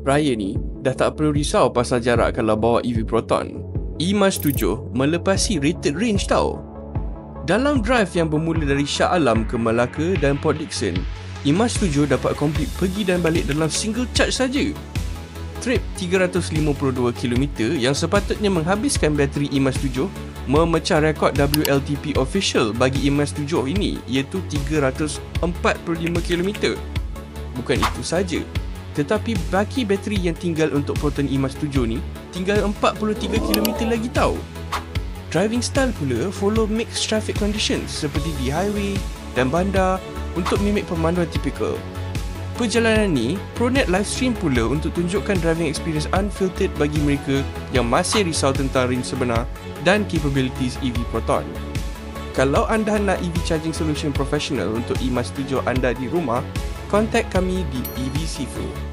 Raya ni dah tak perlu risau pasal jarak kalau bawa EV Proton. eMAS 7 melepasi rated range tau. Dalam drive yang bermula dari Shah Alam ke Melaka dan Port Dickson, eMAS 7 dapat complete pergi dan balik dalam single charge saja. Trip 352km yang sepatutnya menghabiskan bateri eMAS 7 memecah rekod WLTP official bagi eMAS 7 ini, iaitu 345km. Bukan itu saja, tetapi bagi bateri yang tinggal untuk Proton eMAS 7 ni tinggal 43km lagi tau. Driving style pula follow mixed traffic conditions seperti di highway dan bandar untuk mimik pemanduan tipikal. Perjalanan ni, Pronet livestream pula untuk tunjukkan driving experience unfiltered bagi mereka yang masih risau tentang range sebenar dan capabilities EV Proton. Kalau anda nak EV charging solution professional untuk eMAS 7 anda di rumah, kontak kami di EV Sifu.